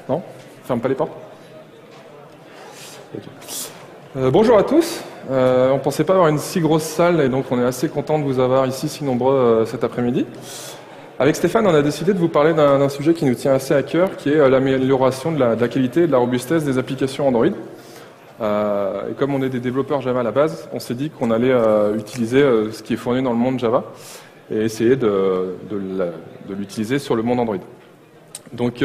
Non? Ferme pas les portes? Okay. Bonjour à tous. On ne pensait pas avoir une si grosse salle et donc on est assez content de vous avoir ici si nombreux cet après-midi. Avec Stéphane, on a décidé de vous parler d'un sujet qui nous tient assez à cœur, qui est l'amélioration de la qualité et de la robustesse des applications Android. Et comme on est des développeurs Java à la base, on s'est dit qu'on allait utiliser ce qui est fourni dans le monde Java et essayer de l'utiliser sur le monde Android. Donc,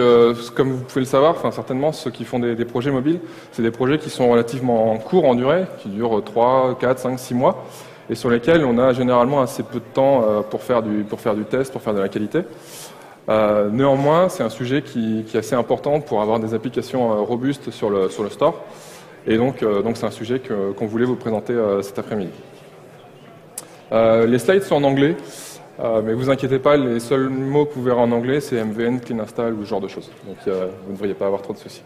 comme vous pouvez le savoir, certainement, ceux qui font des projets mobiles, c'est des projets qui sont relativement courts en durée, qui durent 3, 4, 5, 6 mois, et sur lesquels on a généralement assez peu de temps pour faire du test, pour faire de la qualité. Néanmoins, c'est un sujet qui est assez important pour avoir des applications robustes sur le store, et donc c'est un sujet qu'on voulait vous présenter cet après-midi. Les slides sont en anglais. Mais vous inquiétez pas, les seuls mots que vous verrez en anglais, c'est MVN, Clean Install ou ce genre de choses. Donc vous ne devriez pas avoir trop de soucis.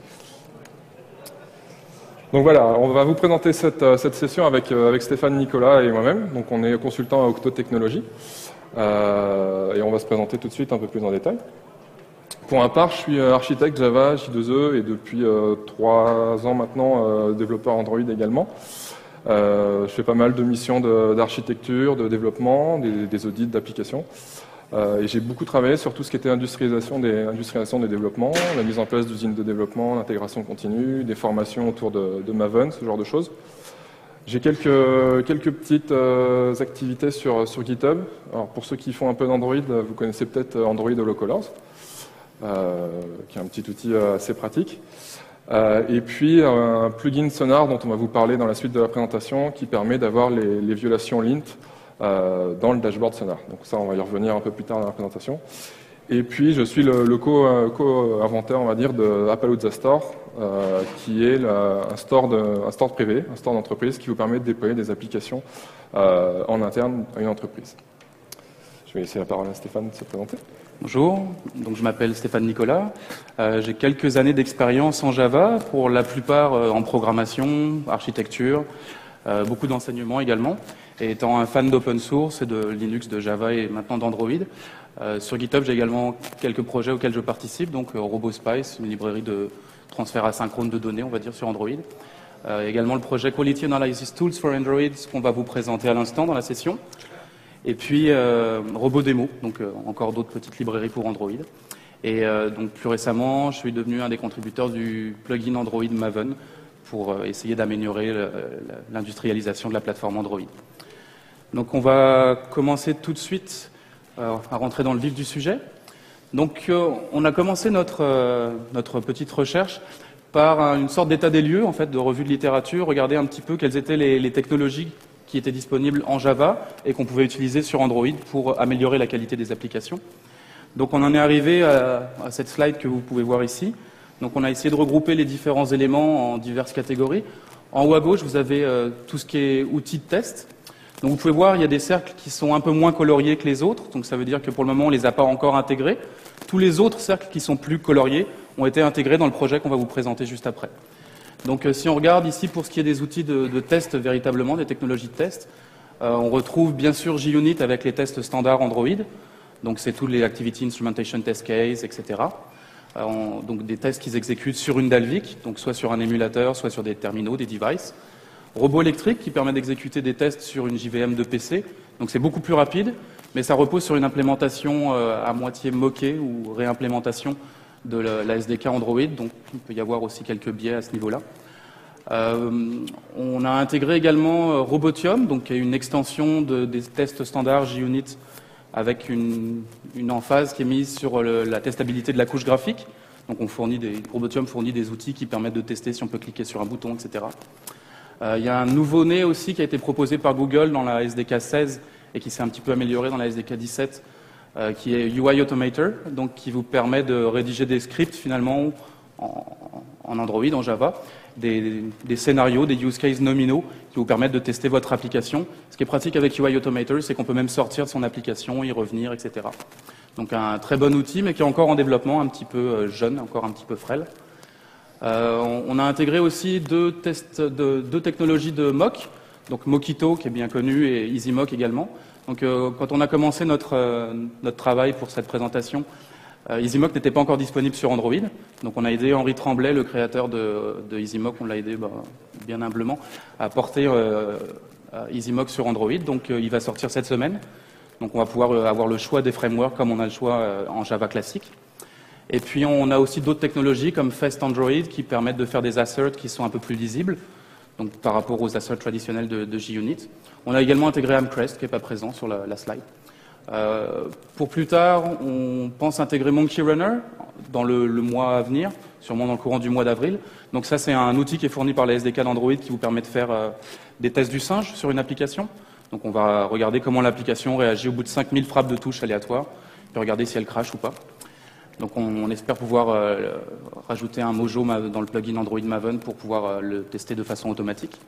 Donc voilà, on va vous présenter cette session avec Stéphane, Nicolas et moi-même. Donc on est consultant à Octo Technologies. Et on va se présenter tout de suite un peu plus en détail. Pour ma part, je suis architecte Java, J2E et depuis 3 ans maintenant, développeur Android également. Je fais pas mal de missions d'architecture, de développement, des audits d'applications. Et j'ai beaucoup travaillé sur tout ce qui était industrialisation des développements, la mise en place d'usines de développement, l'intégration continue, des formations autour de Maven, ce genre de choses. J'ai quelques petites activités sur GitHub. Alors pour ceux qui font un peu d'Android, vous connaissez peut-être Android HoloColors, qui est un petit outil assez pratique. Et puis un plugin Sonar dont on va vous parler dans la suite de la présentation qui permet d'avoir les violations lint dans le dashboard Sonar. Donc ça, on va y revenir un peu plus tard dans la présentation. Et puis je suis le co-inventeur, on va dire, de Appaloosa Store, qui est un store privé, un store d'entreprise qui vous permet de déployer des applications en interne à une entreprise. Je vais laisser la parole à Stéphane de se présenter. Bonjour, donc je m'appelle Stéphane Nicolas. J'ai quelques années d'expérience en Java, pour la plupart en programmation, architecture, beaucoup d'enseignement également. Et étant un fan d'open source et de Linux, de Java et maintenant d'Android, sur GitHub j'ai également quelques projets auxquels je participe, donc RoboSpice, une librairie de transfert asynchrone de données, on va dire, sur Android. Également le projet Quality Analysis Tools for Android, ce qu'on va vous présenter à l'instant dans la session. Et puis RoboDemo, donc encore d'autres petites librairies pour Android. Et donc plus récemment, je suis devenu un des contributeurs du plugin Android Maven pour essayer d'améliorer l'industrialisation de la plateforme Android. Donc on va commencer tout de suite à rentrer dans le vif du sujet. Donc on a commencé notre petite recherche par une sorte d'état des lieux, en fait, de revue de littérature, regarder un petit peu quelles étaient les technologies qui étaient disponibles en Java et qu'on pouvait utiliser sur Android pour améliorer la qualité des applications. Donc on en est arrivé à cette slide que vous pouvez voir ici. Donc on a essayé de regrouper les différents éléments en diverses catégories. En haut à gauche, vous avez tout ce qui est outils de test. Donc vous pouvez voir, il y a des cercles qui sont un peu moins coloriés que les autres. Donc ça veut dire que pour le moment, on ne les a pas encore intégrés. Tous les autres cercles qui sont plus coloriés ont été intégrés dans le projet qu'on va vous présenter juste après. Donc si on regarde ici pour ce qui est des outils de test véritablement, des technologies de test, on retrouve bien sûr JUnit avec les tests standards Android. Donc c'est tous les Activity Instrumentation Test Case, etc. Donc des tests qui s'exécutent sur une Dalvik, donc soit sur un émulateur, soit sur des terminaux, des devices. Robot électrique qui permet d'exécuter des tests sur une JVM de PC. Donc c'est beaucoup plus rapide, mais ça repose sur une implémentation à moitié moquée ou réimplémentation de la SDK Android, donc il peut y avoir aussi quelques biais à ce niveau-là. On a intégré également Robotium, donc qui est une extension des tests standards JUnit avec une emphase qui est mise sur la testabilité de la couche graphique. Donc Robotium fournit des outils qui permettent de tester si on peut cliquer sur un bouton, etc. Il y a un nouveau-né aussi qui a été proposé par Google dans la SDK 16 et qui s'est un petit peu amélioré dans la SDK 17, qui est UI Automator, donc qui vous permet de rédiger des scripts finalement en Android, en Java, des scénarios, des use cases nominaux qui vous permettent de tester votre application. Ce qui est pratique avec UI Automator, c'est qu'on peut même sortir de son application, y revenir, etc. Donc un très bon outil, mais qui est encore en développement, un petit peu jeune, encore un petit peu frêle. On a intégré aussi deux technologies de mock, donc Mockito qui est bien connu et EasyMock également. Donc quand on a commencé notre travail pour cette présentation, EasyMock n'était pas encore disponible sur Android, donc on a aidé Henri Tremblay, le créateur de EasyMock, on l'a aidé bien humblement à porter EasyMock sur Android, donc il va sortir cette semaine. Donc on va pouvoir avoir le choix des frameworks comme on a le choix en Java classique. Et puis on a aussi d'autres technologies comme Fast Android qui permettent de faire des asserts qui sont un peu plus lisibles, donc par rapport aux asserts traditionnels de JUnit. On a également intégré Amcrest qui n'est pas présent sur la slide. Pour plus tard, on pense intégrer Monkey Runner dans le mois à venir, sûrement dans le courant du mois d'avril. Donc ça, c'est un outil qui est fourni par les SDK d'Android qui vous permet de faire des tests du singe sur une application. Donc on va regarder comment l'application réagit au bout de 5000 frappes de touches aléatoires, puis regarder si elle crache ou pas. Donc on espère pouvoir rajouter un Mojo dans le plugin Android Maven pour pouvoir le tester de façon automatique.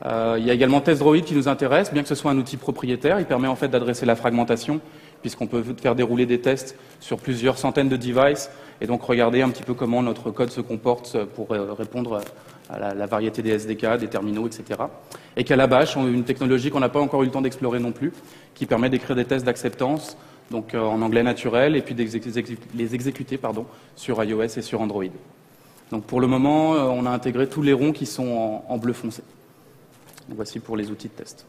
Il y a également TestDroid qui nous intéresse, bien que ce soit un outil propriétaire, il permet en fait d'adresser la fragmentation, puisqu'on peut faire dérouler des tests sur plusieurs centaines de devices, et donc regarder un petit peu comment notre code se comporte pour répondre à la variété des SDK, des terminaux, etc. Et Calabash, une technologie qu'on n'a pas encore eu le temps d'explorer non plus, qui permet d'écrire des tests d'acceptance, donc en anglais naturel, et puis de les exécuter sur iOS et sur Android. Donc pour le moment, on a intégré tous les ronds qui sont en bleu foncé. Donc voici pour les outils de test.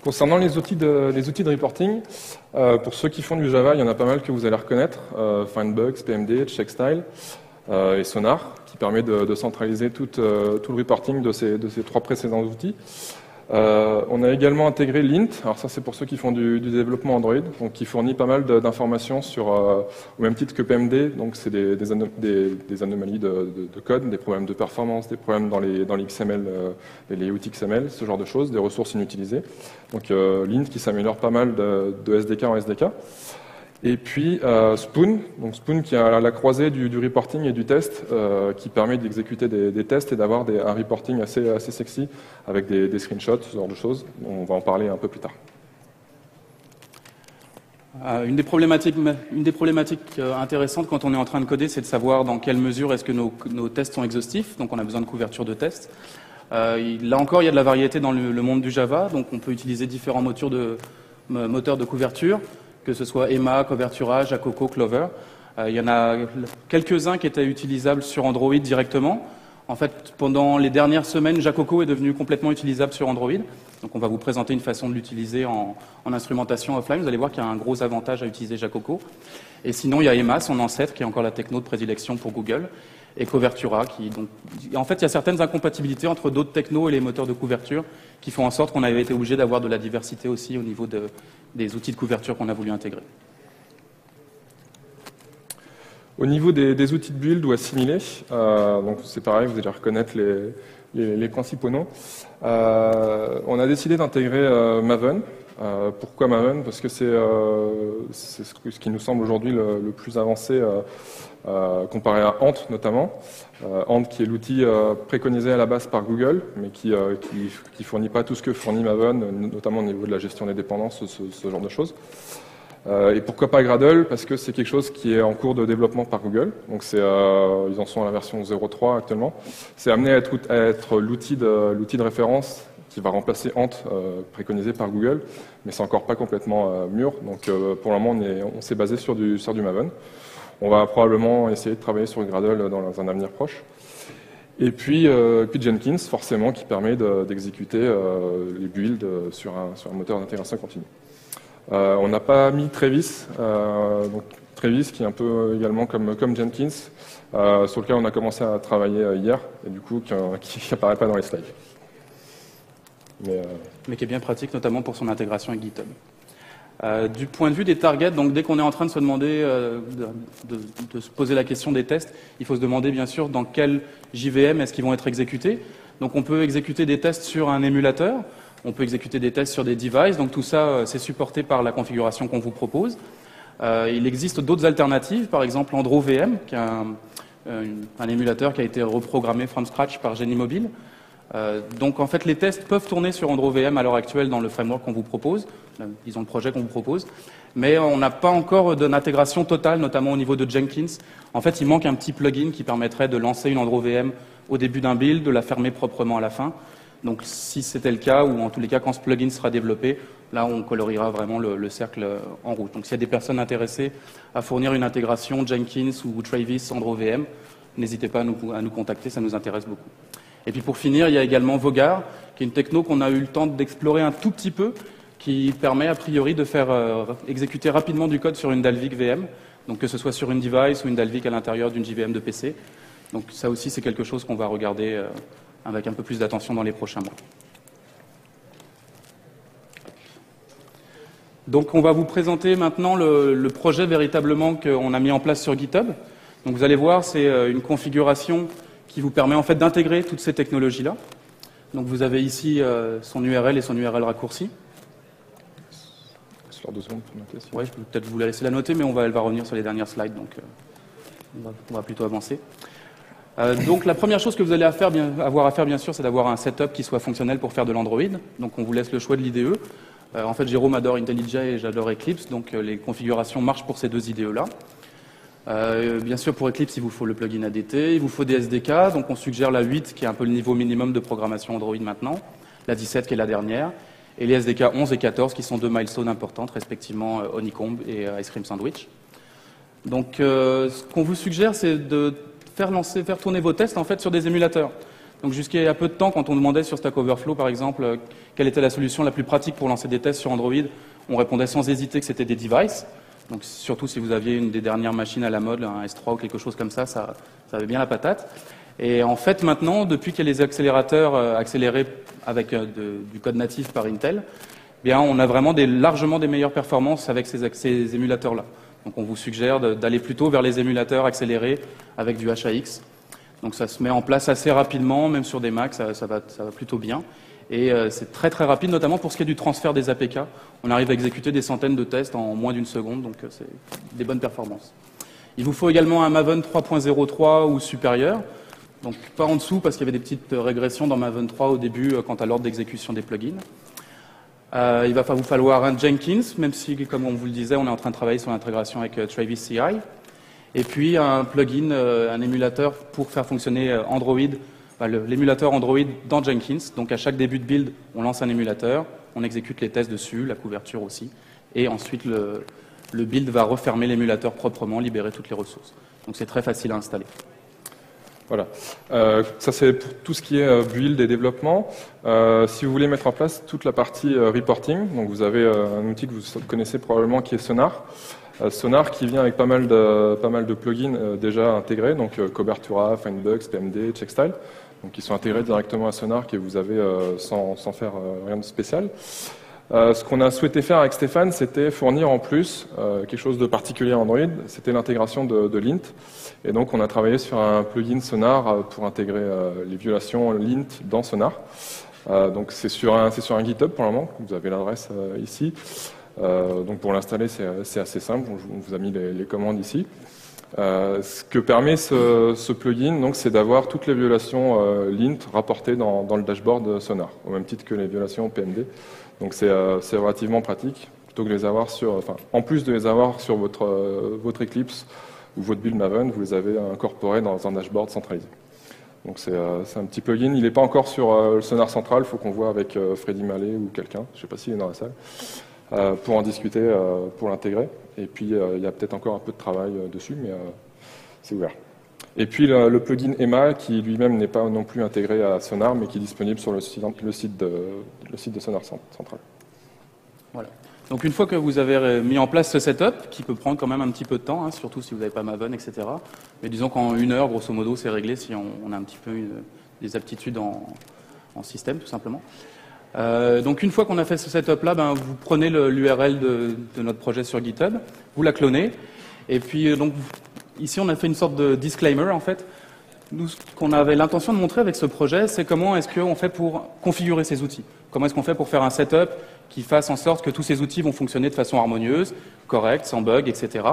Concernant les outils de reporting, pour ceux qui font du Java, il y en a pas mal que vous allez reconnaître. Findbugs, PMD, CheckStyle et Sonar, qui permet de centraliser tout le reporting de ces trois précédents outils. On a également intégré Lint, alors ça c'est pour ceux qui font du développement Android, donc qui fournit pas mal d'informations sur, au même titre que PMD, donc c'est des anomalies de code, des problèmes de performance, des problèmes dans les XML, les outils XML, ce genre de choses, des ressources inutilisées. Donc Lint qui s'améliore pas mal de SDK en SDK. Et puis Spoon, donc Spoon qui a la croisée du reporting et du test, qui permet d'exécuter des tests et d'avoir un reporting assez sexy avec des screenshots, ce genre de choses. On va en parler un peu plus tard. Une des problématiques intéressantes quand on est en train de coder, c'est de savoir dans quelle mesure est-ce que nos tests sont exhaustifs. Donc on a besoin de couverture de tests. Là encore, il y a de la variété dans le monde du Java, donc on peut utiliser différents moteurs de couverture, que ce soit Emma, Covertura, Jacoco, Clover. Il y en a quelques-uns qui étaient utilisables sur Android directement. En fait, pendant les dernières semaines, Jacoco est devenu complètement utilisable sur Android. Donc on va vous présenter une façon de l'utiliser en instrumentation offline. Vous allez voir qu'il y a un gros avantage à utiliser Jacoco. Et sinon, il y a Emma, son ancêtre, qui est encore la techno de prédilection pour Google, et Covertura. En fait, il y a certaines incompatibilités entre d'autres technos et les moteurs de couverture qui font en sorte qu'on avait été obligé d'avoir de la diversité aussi au niveau des outils de couverture qu'on a voulu intégrer. Au niveau des outils de build ou assimilés, donc c'est pareil, vous allez reconnaître les principaux noms. On a décidé d'intégrer Maven. Pourquoi Maven? Parce que c'est ce qui nous semble aujourd'hui le plus avancé comparé à Ant notamment. Ant qui est l'outil préconisé à la base par Google, mais qui fournit pas tout ce que fournit Maven, notamment au niveau de la gestion des dépendances, ce genre de choses. Et pourquoi pas Gradle? Parce que c'est quelque chose qui est en cours de développement par Google. Donc ils en sont à la version 0.3 actuellement. C'est amené à être l'outil de référence qui va remplacer Ant préconisé par Google, mais c'est encore pas complètement mûr. Donc pour le moment, on s'est basé sur du Maven. On va probablement essayer de travailler sur Gradle dans un avenir proche. Et puis Jenkins, forcément, qui permet d'exécuter les builds sur un moteur d'intégration continue. On n'a pas mis Travis, donc Travis qui est un peu également comme Jenkins, sur lequel on a commencé à travailler hier, et du coup qui n'apparaît pas dans les slides. Mais qui est bien pratique, notamment pour son intégration avec GitHub. Du point de vue des targets, donc dès qu'on est en train de se demander, de se poser la question des tests, il faut se demander bien sûr dans quel JVM est-ce qu'ils vont être exécutés. Donc on peut exécuter des tests sur un émulateur, on peut exécuter des tests sur des devices, donc tout ça c'est supporté par la configuration qu'on vous propose. Il existe d'autres alternatives, par exemple AndroVM, qui est un émulateur qui a été reprogrammé from scratch par Genimobile. Donc en fait les tests peuvent tourner sur AndroVM à l'heure actuelle dans le framework qu'on vous propose, disons le projet qu'on vous propose, mais on n'a pas encore d'intégration totale, notamment au niveau de Jenkins. En fait il manque un petit plugin qui permettrait de lancer une AndroVM au début d'un build, de la fermer proprement à la fin. Donc si c'était le cas, ou en tous les cas quand ce plugin sera développé, là on coloriera vraiment le cercle en rouge. Donc s'il y a des personnes intéressées à fournir une intégration Jenkins ou Travis AndroVM, n'hésitez pas à nous contacter, ça nous intéresse beaucoup. Et puis pour finir, il y a également Vogar, qui est une techno qu'on a eu le temps d'explorer un tout petit peu, qui permet a priori de faire exécuter rapidement du code sur une Dalvik VM, donc que ce soit sur une device ou une Dalvik à l'intérieur d'une JVM de PC. Donc ça aussi c'est quelque chose qu'on va regarder avec un peu plus d'attention dans les prochains mois. Donc on va vous présenter maintenant le projet véritablement qu'on a mis en place sur GitHub. Donc vous allez voir, c'est une configuration qui vous permet en fait d'intégrer toutes ces technologies-là. Donc vous avez ici son URL et son URL raccourci. Sur 2 secondes pour noter. Oui, je peux peut-être vous la laisser la noter, mais elle va revenir sur les dernières slides, donc on va plutôt avancer. Donc la première chose que vous allez avoir à faire, bien sûr, c'est d'avoir un setup qui soit fonctionnel pour faire de l'Android. Donc on vous laisse le choix de l'IDE. En fait, Jérôme adore IntelliJ et j'adore Eclipse, donc les configurations marchent pour ces deux IDE-là. Bien sûr, pour Eclipse, il vous faut le plugin ADT, il vous faut des SDK, donc on suggère la 8, qui est un peu le niveau minimum de programmation Android maintenant, la 17, qui est la dernière, et les SDK 11 et 14, qui sont deux milestones importantes, respectivement Honeycomb et Ice Cream Sandwich. Donc, ce qu'on vous suggère, c'est de faire tourner vos tests en fait sur des émulateurs. Donc, jusqu'à il y a peu de temps, quand on demandait sur Stack Overflow, par exemple, quelle était la solution la plus pratique pour lancer des tests sur Android, on répondait sans hésiter que c'était des devices. Donc, surtout si vous aviez une des dernières machines à la mode, un S3 ou quelque chose comme ça, ça avait bien la patate. Et en fait, maintenant, depuis qu'il y a les accélérateurs accélérés avec du code natif par Intel, bien, on a vraiment largement des meilleures performances avec ces émulateurs-là. Donc on vous suggère d'aller plutôt vers les émulateurs accélérés avec du HAX. Donc ça se met en place assez rapidement, même sur des Macs, ça va plutôt bien. Et c'est très très rapide, notamment pour ce qui est du transfert des APK. On arrive à exécuter des centaines de tests en moins d'une seconde, donc c'est des bonnes performances. Il vous faut également un Maven 3.03 ou supérieur. Donc pas en dessous parce qu'il y avait des petites régressions dans Maven 3 au début quant à l'ordre d'exécution des plugins. Il va vous falloir un Jenkins, même si, comme on vous le disait, on est en train de travailler sur l'intégration avec Travis CI. Et puis un plugin, un émulateur pour faire fonctionner Android, l'émulateur Android dans Jenkins. Donc à chaque début de build, on lance un émulateur, on exécute les tests dessus, la couverture aussi. Et ensuite, le build va refermer l'émulateur proprement, libérer toutes les ressources. Donc c'est très facile à installer. Voilà. Ça, c'est pour tout ce qui est build et développement. Si vous voulez mettre en place toute la partie reporting, donc vous avez un outil que vous connaissez probablement qui est Sonar. Sonar qui vient avec pas mal de plugins déjà intégrés, donc Cobertura, Findbugs, PMD, Checkstyle, donc qui sont intégrés directement à Sonar que vous avez sans faire rien de spécial. Ce qu'on a souhaité faire avec Stéphane, c'était fournir en plus quelque chose de particulier à Android, c'était l'intégration de lint. Et donc on a travaillé sur un plugin Sonar pour intégrer les violations lint dans Sonar. Donc c'est sur un GitHub pour le moment, vous avez l'adresse ici. Donc pour l'installer, c'est assez simple, on vous a mis les commandes ici. Ce que permet ce plugin, donc, c'est d'avoir toutes les violations lint rapportées dans le dashboard Sonar, au même titre que les violations PMD. Donc c'est relativement pratique, plutôt que de les avoir en plus de les avoir sur votre Eclipse ou votre build Maven, vous les avez incorporés dans un dashboard centralisé. Donc c'est un petit plugin, il n'est pas encore sur le Sonar central, il faut qu'on voit avec Freddy Mallet ou quelqu'un, je ne sais pas s'il est dans la salle, pour en discuter, pour l'intégrer. Et puis il y a peut-être encore un peu de travail dessus, mais c'est ouvert. Et puis le plugin Emma, qui lui-même n'est pas non plus intégré à Sonar, mais qui est disponible sur le site de Sonar central. Voilà. Donc une fois que vous avez mis en place ce setup, qui peut prendre quand même un petit peu de temps, surtout si vous n'avez pas Maven, etc. Mais disons qu'en 1 heure, grosso modo, c'est réglé si on a un petit peu des aptitudes en système, tout simplement. Donc une fois qu'on a fait ce setup-là, vous prenez l'URL de notre projet sur GitHub, vous la clonez, et puis donc ici on a fait une sorte de disclaimer en fait. Nous, ce qu'on avait l'intention de montrer avec ce projet, c'est comment est-ce qu'on fait pour configurer ces outils. Comment est-ce qu'on fait pour faire un setup qui fasse en sorte que tous ces outils vont fonctionner de façon harmonieuse, correcte, sans bug, etc.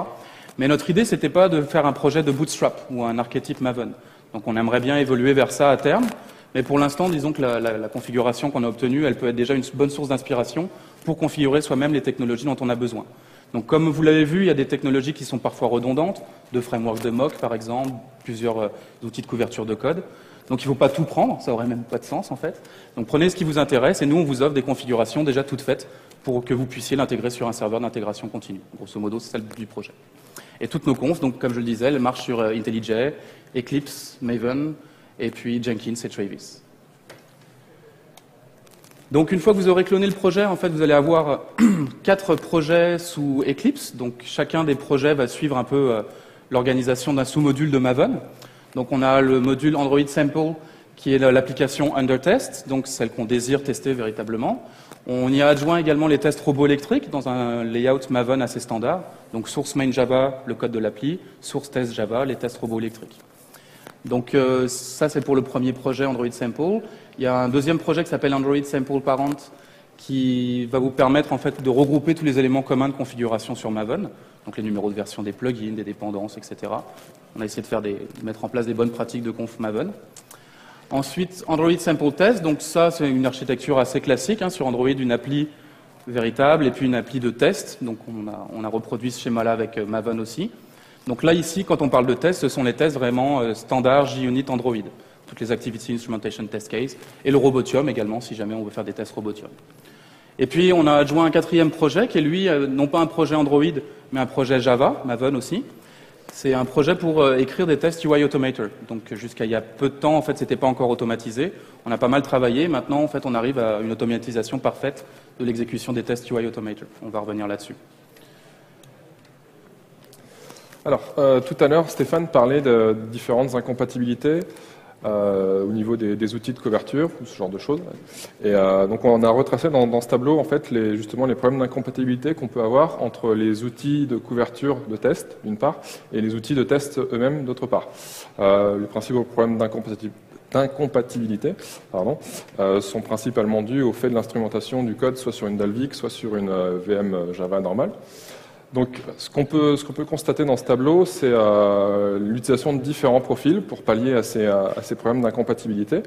Mais notre idée, c'était pas de faire un projet de bootstrap ou un archétype Maven. Donc on aimerait bien évoluer vers ça à terme. Mais pour l'instant, disons que la configuration qu'on a obtenue, elle peut être déjà une bonne source d'inspiration pour configurer soi-même les technologies dont on a besoin. Donc comme vous l'avez vu, il y a des technologies qui sont parfois redondantes, de frameworks de mock par exemple, plusieurs outils de couverture de code. Donc il ne faut pas tout prendre, ça aurait même pas de sens en fait. Donc prenez ce qui vous intéresse et nous on vous offre des configurations déjà toutes faites pour que vous puissiez l'intégrer sur un serveur d'intégration continue. Grosso modo, c'est ça le but du projet. Et toutes nos confs, donc comme je le disais, elles marchent sur IntelliJ, Eclipse, Maven, et puis Jenkins et Travis. Donc une fois que vous aurez cloné le projet, en fait, vous allez avoir 4 projets sous Eclipse. Donc chacun des projets va suivre un peu l'organisation d'un sous-module de Maven. Donc on a le module Android Sample qui est l'application under test, donc celle qu'on désire tester véritablement. On y a adjoint également les tests robots électriques dans un layout Maven assez standard. Donc source main Java, le code de l'appli, source test Java, les tests robots électriques. Donc ça c'est pour le premier projet Android Sample. Il y a un deuxième projet qui s'appelle Android Sample Parent qui va vous permettre en fait de regrouper tous les éléments communs de configuration sur Maven, donc les numéros de version des plugins, des dépendances, etc. On a essayé de mettre en place des bonnes pratiques de conf Maven. Ensuite, Android Sample Test, donc ça c'est une architecture assez classique, hein, sur Android, une appli véritable et puis une appli de test. Donc on a reproduit ce schéma-là avec Maven aussi. Donc là ici, quand on parle de tests, ce sont les tests vraiment standards JUnit Android. Toutes les Activity Instrumentation Test Case et le Robotium également, si jamais on veut faire des tests Robotium. Et puis on a adjoint un 4e projet qui est lui, non pas un projet Android, mais un projet Java, Maven aussi. C'est un projet pour écrire des tests UI Automator. Donc jusqu'à il y a peu de temps, en fait, c'était pas encore automatisé. On a pas mal travaillé. Maintenant, en fait, on arrive à une automatisation parfaite de l'exécution des tests UI Automator. On va revenir là-dessus. Alors, tout à l'heure, Stéphane parlait de différentes incompatibilités au niveau des outils de couverture, ou ce genre de choses. Et donc, on a retracé dans ce tableau, en fait, justement, les problèmes d'incompatibilité qu'on peut avoir entre les outils de couverture de test, d'une part, et les outils de test eux-mêmes, d'autre part. Les principaux problèmes d'incompatibilité sont principalement dus au fait de l'instrumentation du code, soit sur une Dalvik, soit sur une VM Java normale. Donc, ce qu'on peut constater dans ce tableau, c'est l'utilisation de différents profils pour pallier à ces problèmes d'incompatibilité.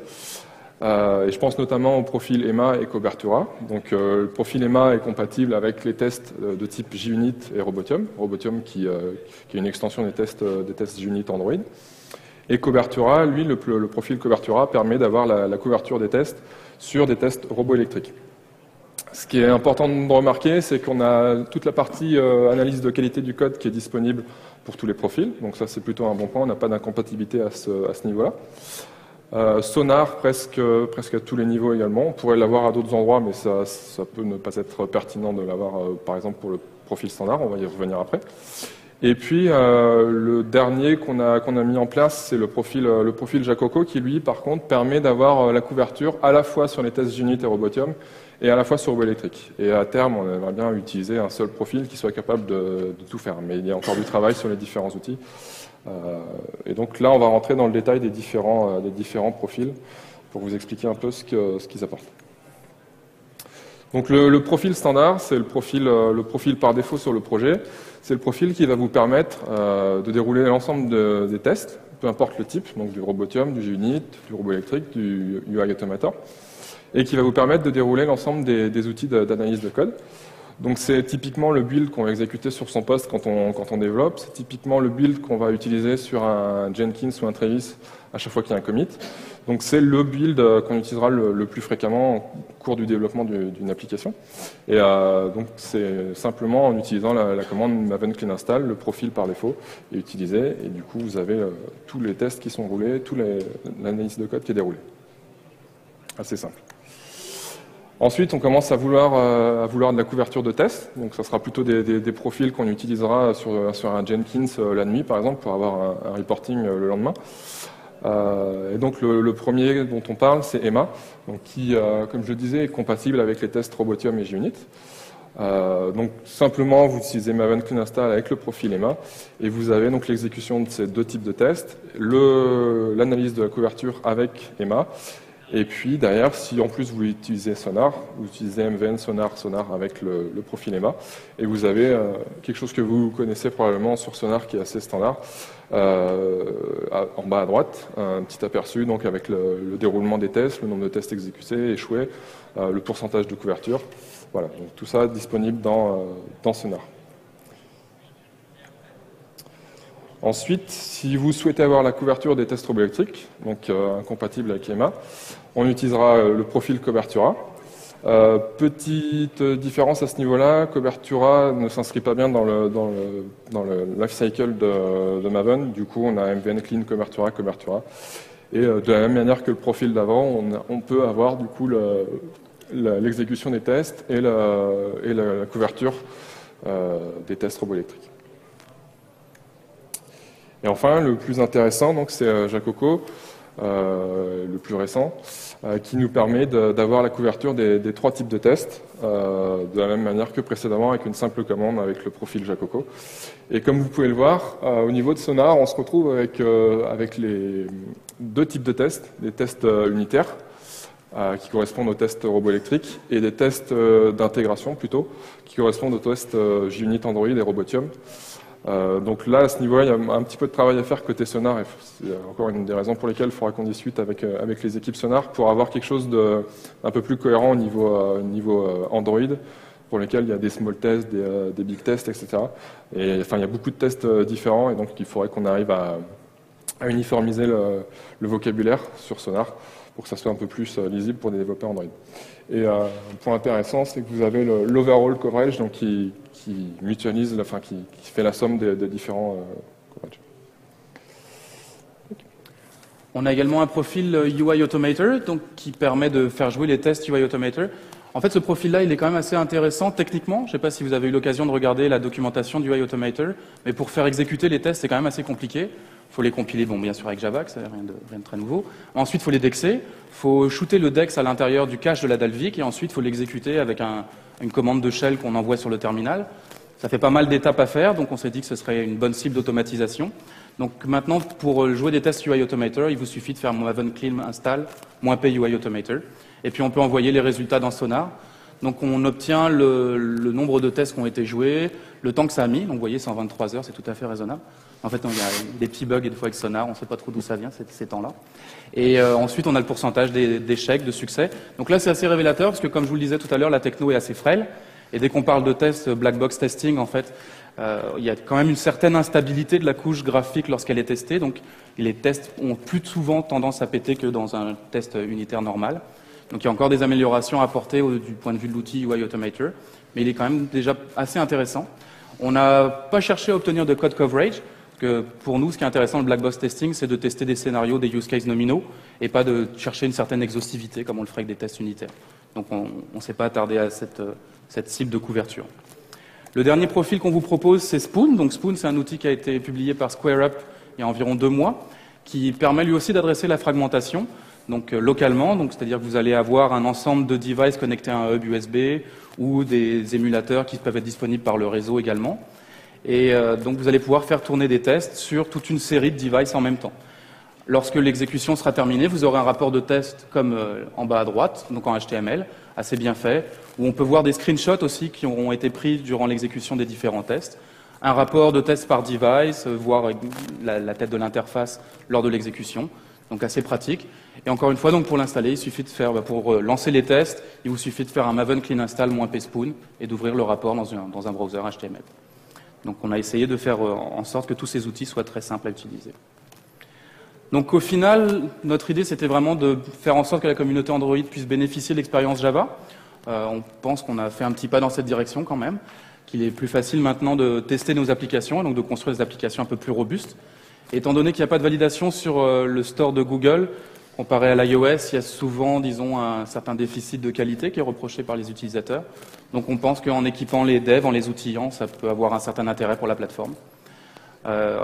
Et je pense notamment au profil EMA et Cobertura. Donc, le profil EMA est compatible avec les tests de type JUnit et Robotium. Robotium qui est une extension des tests JUnit Android. Et Cobertura, lui, le profil Cobertura permet d'avoir la couverture des tests sur des tests robots électriques. Ce qui est important de remarquer, c'est qu'on a toute la partie analyse de qualité du code qui est disponible pour tous les profils. Donc ça, c'est plutôt un bon point. On n'a pas d'incompatibilité à ce niveau-là. Sonar, presque à tous les niveaux également. On pourrait l'avoir à d'autres endroits, mais ça peut ne pas être pertinent de l'avoir, par exemple, pour le profil standard. On va y revenir après. Et puis, le dernier qu'on a mis en place, c'est le profil Jacoco, qui, lui, par contre, permet d'avoir la couverture à la fois sur les tests JUnit et Robotium, et à la fois sur Robo électrique. Et à terme, on aimerait bien utiliser un seul profil qui soit capable de tout faire. Mais il y a encore du travail sur les différents outils. Et donc là, on va rentrer dans le détail des différents profils pour vous expliquer un peu ce qu'ils apportent. Donc le profil standard, c'est le profil par défaut sur le projet. C'est le profil qui va vous permettre de dérouler l'ensemble des tests, peu importe le type, donc du Robotium, du JUnit, du Robo électrique, du UI Automator, et qui va vous permettre de dérouler l'ensemble des outils d'analyse de code. Donc c'est typiquement le build qu'on va exécuter sur son poste quand on développe, c'est typiquement le build qu'on va utiliser sur un Jenkins ou un Travis à chaque fois qu'il y a un commit. Donc c'est le build qu'on utilisera le plus fréquemment au cours du développement d'une application. Et donc c'est simplement en utilisant la commande Maven clean install, le profil par défaut est utilisé, et du coup vous avez tous les tests qui sont roulés, toute l'analyse de code qui est déroulée. Assez simple. Ensuite, on commence à vouloir de la couverture de test. Donc, ça sera plutôt des profils qu'on utilisera sur un Jenkins la nuit, par exemple, pour avoir un reporting le lendemain. Et donc, le premier dont on parle, c'est EMA, donc qui, comme je le disais, est compatible avec les tests Robotium et JUnit. Donc, simplement, vous utilisez Maven clean install avec le profil EMA, et vous avez donc l'exécution de ces deux types de tests, l'analyse de la couverture avec EMA. Et puis derrière, si en plus vous utilisez Sonar, vous utilisez MVN Sonar avec le profil EMA, et vous avez quelque chose que vous connaissez probablement sur Sonar qui est assez standard, en bas à droite, un petit aperçu donc avec le déroulement des tests, le nombre de tests exécutés, échoués, le pourcentage de couverture. Voilà, donc tout ça disponible dans Sonar. Ensuite, si vous souhaitez avoir la couverture des tests roboélectriques, donc incompatible avec EMA, on utilisera le profil Cobertura. Petite différence à ce niveau-là, Cobertura ne s'inscrit pas bien dans le lifecycle de Maven. Du coup, on a MVN Clean Cobertura, Cobertura. Et de la même manière que le profil d'avant, on peut avoir du coup l'exécution des tests et la couverture des tests roboélectriques. Et enfin, le plus intéressant, donc, c'est Jacoco, le plus récent, qui nous permet d'avoir la couverture des 3 types de tests, de la même manière que précédemment, avec une simple commande avec le profil Jacoco. Et comme vous pouvez le voir, au niveau de Sonar, on se retrouve avec les 2 types de tests, des tests unitaires, qui correspondent aux tests roboélectriques, et des tests d'intégration plutôt, qui correspondent aux tests JUnit Android et Robotium. Donc là, à ce niveau-là, il y a un petit peu de travail à faire côté Sonar, et c'est encore une des raisons pour lesquelles il faudra qu'on discute avec les équipes Sonar pour avoir quelque chose d'un peu plus cohérent au niveau Android, pour lesquels il y a des small tests, des big tests, etc. Et enfin, il y a beaucoup de tests différents, et donc il faudrait qu'on arrive à uniformiser le vocabulaire sur Sonar pour que ça soit un peu plus lisible pour des développeurs Android. Et un point intéressant, c'est que vous avez l'overall coverage, donc qui mutualise, qui fait la somme des différents coverages. On a également un profil UI Automator, donc qui permet de faire jouer les tests UI Automator. En fait, ce profil-là, il est quand même assez intéressant techniquement. Je ne sais pas si vous avez eu l'occasion de regarder la documentation du UI Automator, mais pour faire exécuter les tests, c'est quand même assez compliqué. Il faut les compiler, bon, bien sûr avec Java, que c'est rien de très nouveau. Ensuite, il faut les dexer. Il faut shooter le dex à l'intérieur du cache de la Dalvik, et ensuite, il faut l'exécuter avec une commande de shell qu'on envoie sur le terminal. Ça fait pas mal d'étapes à faire, donc on s'est dit que ce serait une bonne cible d'automatisation. Donc maintenant, pour jouer des tests UI Automator, il vous suffit de faire Maven clean install -p UI Automator, et puis on peut envoyer les résultats dans Sonar. Donc on obtient le nombre de tests qui ont été joués, le temps que ça a mis. Donc vous voyez, 123 heures, c'est tout à fait raisonnable. En fait, il y a des petits bugs et des fois avec Sonar, on ne sait pas trop d'où ça vient, ces temps-là. Et ensuite, on a le pourcentage d'échecs, de succès. Donc là, c'est assez révélateur, parce que comme je vous le disais tout à l'heure, la techno est assez frêle. Et dès qu'on parle de tests black box testing, en fait, il y a quand même une certaine instabilité de la couche graphique lorsqu'elle est testée. Donc les tests ont plus souvent tendance à péter que dans un test unitaire normal. Donc il y a encore des améliorations à apporter du point de vue de l'outil UI Automator, mais il est quand même déjà assez intéressant. On n'a pas cherché à obtenir de code coverage, parce que pour nous, ce qui est intéressant dans le black box testing, c'est de tester des scénarios, des use cases nominaux, et pas de chercher une certaine exhaustivité, comme on le ferait avec des tests unitaires. Donc on ne s'est pas attardé à cette cible de couverture. Le dernier profil qu'on vous propose, c'est Spoon. Donc Spoon, c'est un outil qui a été publié par SquareUp il y a environ 2 mois, qui permet lui aussi d'adresser la fragmentation, donc localement, donc c'est-à-dire que vous allez avoir un ensemble de devices connectés à un hub USB ou des émulateurs qui peuvent être disponibles par le réseau également. Et donc vous allez pouvoir faire tourner des tests sur toute une série de devices en même temps. Lorsque l'exécution sera terminée, vous aurez un rapport de test comme en bas à droite, donc en HTML, assez bien fait, où on peut voir des screenshots aussi qui auront été pris durant l'exécution des différents tests. Un rapport de test par device, voir la tête de l'interface lors de l'exécution, donc assez pratique. Et encore une fois, donc pour l'installer, il suffit de faire, pour lancer les tests, il vous suffit de faire un Maven clean install -pspoon et d'ouvrir le rapport dans un browser HTML. Donc on a essayé de faire en sorte que tous ces outils soient très simples à utiliser. Donc au final, notre idée, c'était vraiment de faire en sorte que la communauté Android puisse bénéficier de l'expérience Java. On pense qu'on a fait un petit pas dans cette direction quand même, qu'il est plus facile maintenant de tester nos applications et donc de construire des applications un peu plus robustes. Étant donné qu'il n'y a pas de validation sur le store de Google, comparé à l'iOS, il y a souvent, disons, un certain déficit de qualité qui est reproché par les utilisateurs. Donc on pense qu'en équipant les devs, en les outillant, ça peut avoir un certain intérêt pour la plateforme.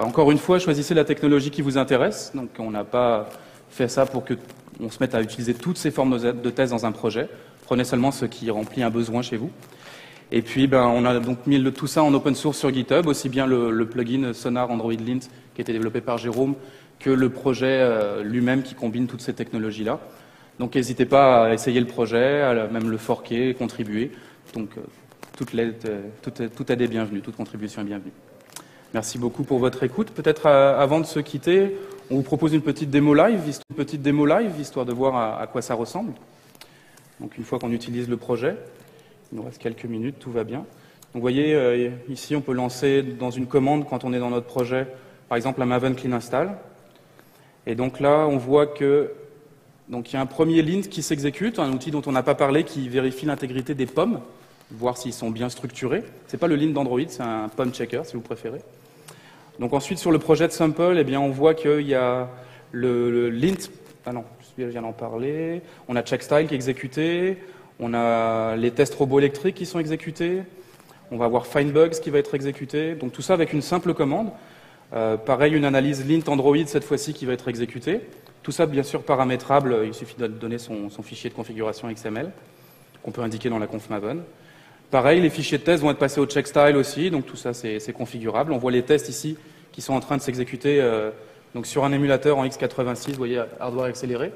Encore une fois, choisissez la technologie qui vous intéresse. Donc on n'a pas fait ça pour qu'on se mette à utiliser toutes ces formes de tests dans un projet. Prenez seulement ce qui remplit un besoin chez vous. Et puis, on a donc mis tout ça en open source sur GitHub, aussi bien le plugin Sonar Android Lint qui a été développé par Jérôme que le projet lui-même qui combine toutes ces technologies-là. Donc n'hésitez pas à essayer le projet, à même le forquer et contribuer. Donc toute aide est bienvenue, toute contribution est bienvenue. Merci beaucoup pour votre écoute. Peut-être avant de se quitter, on vous propose une petite démo live, histoire de voir à quoi ça ressemble. Donc une fois qu'on utilise le projet, il nous reste quelques minutes, tout va bien. Donc vous voyez, ici on peut lancer dans une commande, quand on est dans notre projet, par exemple un Maven clean install. Et donc là, on voit que donc il y a un premier lint qui s'exécute, un outil dont on n'a pas parlé qui vérifie l'intégrité des POM, voir s'ils sont bien structurés. C'est pas le lint d'Android, c'est un POM checker si vous préférez. Donc ensuite sur le projet de sample, eh bien on voit qu'il y a le lint. Ah non, je viens d'en parler. On a checkstyle qui est exécuté. On a les tests robots électriques qui sont exécutés. On va avoir findbugs qui va être exécuté. Donc tout ça avec une simple commande. Pareil, une analyse lint Android cette fois-ci qui va être exécutée. Tout ça bien sûr paramétrable. Il suffit de donner son fichier de configuration XML qu'on peut indiquer dans la conf Maven. Pareil, les fichiers de test vont être passés au checkstyle aussi. Donc tout ça c'est configurable. On voit les tests ici qui sont en train de s'exécuter. Donc sur un émulateur en x86, vous voyez, hardware accéléré.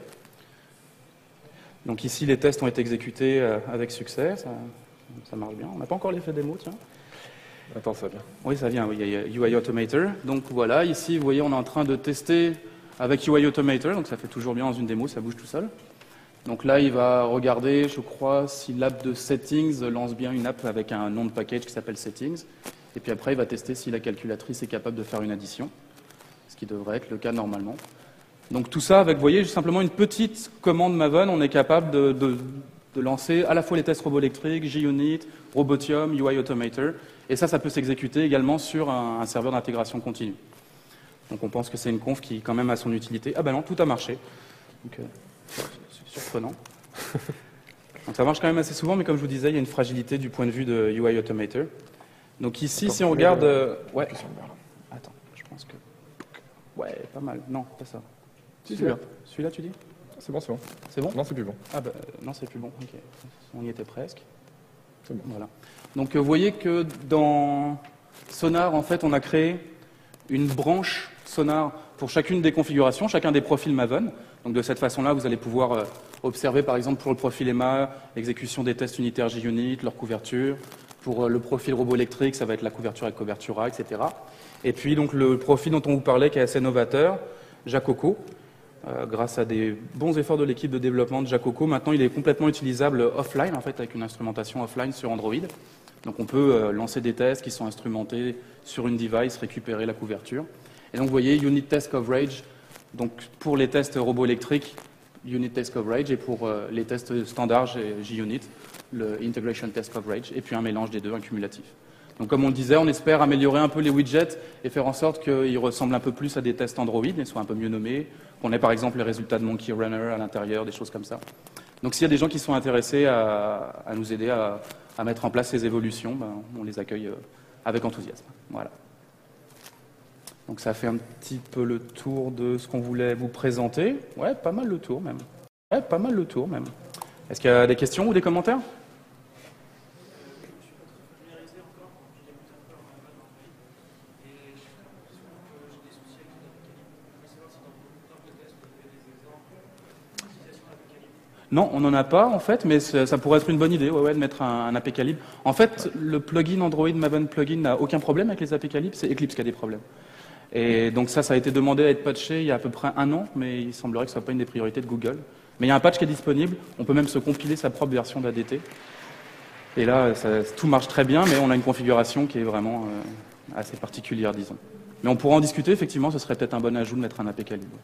Donc ici, les tests ont été exécutés avec succès, ça marche bien. On n'a pas encore l'effet démo, tiens. Attends, ça vient. Oui, ça vient, oui, il y a UI Automator. Donc voilà, ici, vous voyez, on est en train de tester avec UI Automator, donc ça fait toujours bien dans une démo, ça bouge tout seul. Donc là, il va regarder, je crois, si l'app de Settings lance bien une app avec un nom de package qui s'appelle Settings. Et puis après, il va tester si la calculatrice est capable de faire une addition, ce qui devrait être le cas normalement. Donc tout ça avec, vous voyez, simplement une petite commande Maven, on est capable de lancer à la fois les tests robots électriques, JUnit, Robotium, UI Automator, et ça peut s'exécuter également sur un serveur d'intégration continue. Donc on pense que c'est une conf qui quand même a son utilité. Ah ben non, tout a marché. Donc c'est surprenant. Donc ça marche quand même assez souvent, mais comme je vous disais, il y a une fragilité du point de vue de UI Automator. Donc ici, Attends, si on regarde... ouais. Attends, Je pense que... Ouais, pas mal. Non, pas ça. si, c'est bien. Celui-là, tu dis? C'est bon, c'est bon. C'est bon? Non, c'est plus bon. Ah bah non, c'est plus bon. Ok. On y était presque. C'est bon. Voilà. Donc vous voyez que dans Sonar, en fait, on a créé une branche Sonar pour chacune des configurations, chacun des profils Maven. Donc de cette façon-là, vous allez pouvoir observer, par exemple, pour le profil EMA, l'exécution des tests unitaires JUnit, leur couverture. Pour le profil robot électrique, ça va être la couverture avec Covertura, etc. Et puis donc le profil dont on vous parlait, qui est assez novateur, Jacoco. Grâce à des bons efforts de l'équipe de développement de Jacoco, maintenant il est complètement utilisable offline, en fait, avec une instrumentation offline sur Android. Donc on peut lancer des tests qui sont instrumentés sur une device, récupérer la couverture. Et donc vous voyez, Unit Test Coverage, donc pour les tests robots électriques, Unit Test Coverage, et pour les tests standards JUnit, le Integration Test Coverage, et puis un mélange des deux, un cumulatif. Donc comme on le disait, on espère améliorer un peu les widgets et faire en sorte qu'ils ressemblent un peu plus à des tests Android et soient un peu mieux nommés, qu'on ait par exemple les résultats de Monkey Runner à l'intérieur, des choses comme ça. Donc s'il y a des gens qui sont intéressés à nous aider à mettre en place ces évolutions, ben, on les accueille avec enthousiasme. Voilà. Donc ça fait un petit peu le tour de ce qu'on voulait vous présenter. Ouais, pas mal le tour même. Ouais, pas mal le tour même. Est-ce qu'il y a des questions ou des commentaires ? Non, on n'en a pas en fait, mais ça pourrait être une bonne idée de mettre un APK libre. En fait, le plugin Android Maven Plugin n'a aucun problème avec les APK libres, c'est Eclipse qui a des problèmes. Et donc ça a été demandé à être patché il y a à peu près 1 an, mais il semblerait que ce ne soit pas une des priorités de Google. Mais il y a un patch qui est disponible, on peut même se compiler sa propre version d'ADT. Et là, tout marche très bien, mais on a une configuration qui est vraiment assez particulière, disons. Mais on pourra en discuter, effectivement, ce serait peut-être un bon ajout de mettre un APK libre.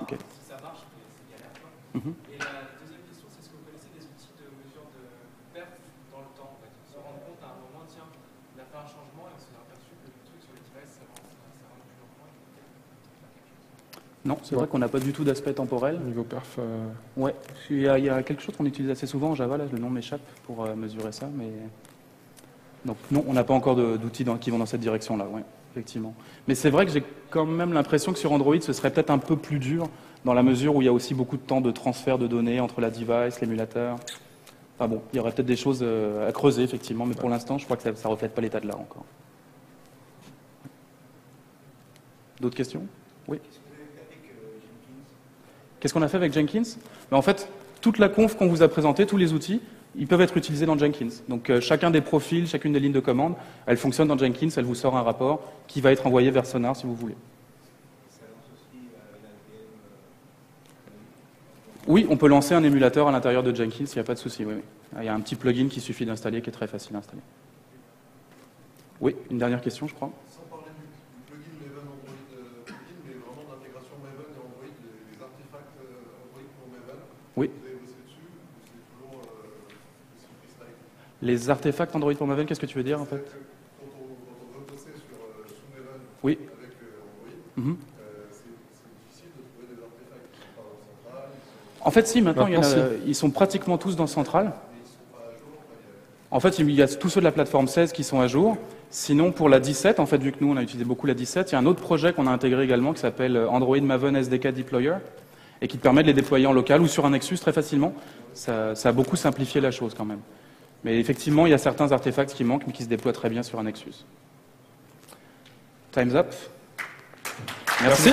Okay. Si ça marche, c'est galère. Et la deuxième question, c'est est-ce que vous connaissez des outils de mesure de perte dans le temps, en fait, se rendre compte à un moment, tiens, on a fait un changement et on s'est aperçu que le truc sur les devices, ça rend plus lentement. Non, c'est vrai qu'on n'a pas du tout d'aspect temporel. Niveau perf. Ouais, il y a quelque chose qu'on utilise assez souvent en Java, là, le nom m'échappe pour mesurer ça, mais donc non, on n'a pas encore d'outils qui vont dans cette direction-là. Ouais. Effectivement. Mais c'est vrai que j'ai quand même l'impression que sur Android, ce serait peut-être un peu plus dur, dans la mesure où il y a aussi beaucoup de temps de transfert de données entre la device, l'émulateur. Enfin bon, il y aurait peut-être des choses à creuser, effectivement, mais pour l'instant, je crois que ça ne reflète pas l'état de l'art encore. D'autres questions? Oui. Qu'est-ce qu'on a fait avec Jenkins? En fait, toute la conf qu'on vous a présentée, tous les outils, ils peuvent être utilisés dans Jenkins. Donc chacun des profils, chacune des lignes de commande, elle fonctionne dans Jenkins, elle vous sort un rapport qui va être envoyé vers Sonar si vous voulez. Oui, on peut lancer un émulateur à l'intérieur de Jenkins, il n'y a pas de souci. Oui, oui. Il y a un petit plugin qu'il suffit d'installer qui est très facile à installer. Oui, une dernière question, je crois. Sans parler du plugin Maven Android plugin, mais vraiment d'intégration Maven et Android, les artefacts Android pour Maven. Oui. Vous avez bossé dessus ou c'est toujours freestyle? Les artefacts Android pour Maven, qu'est-ce que tu veux dire en fait? Quand on veut bosser sous Maven Oui. avec Android, c'est difficile de trouver des artefacts qui sont pas dans Central. En fait, si, maintenant, Maintenant, ils sont pratiquement tous dans Central. Mais ils sont pas à jour. En fait, il y a tous ceux de la plateforme 16 qui sont à jour. Sinon, pour la 17, en fait, vu que nous, on a utilisé beaucoup la 17, il y a un autre projet qu'on a intégré également qui s'appelle Android Maven SDK Deployer et qui te permet de les déployer en local ou sur un Nexus très facilement. Ça a beaucoup simplifié la chose quand même. Mais effectivement, il y a certains artefacts qui manquent mais qui se déploient très bien sur un Nexus. Time's up. Merci.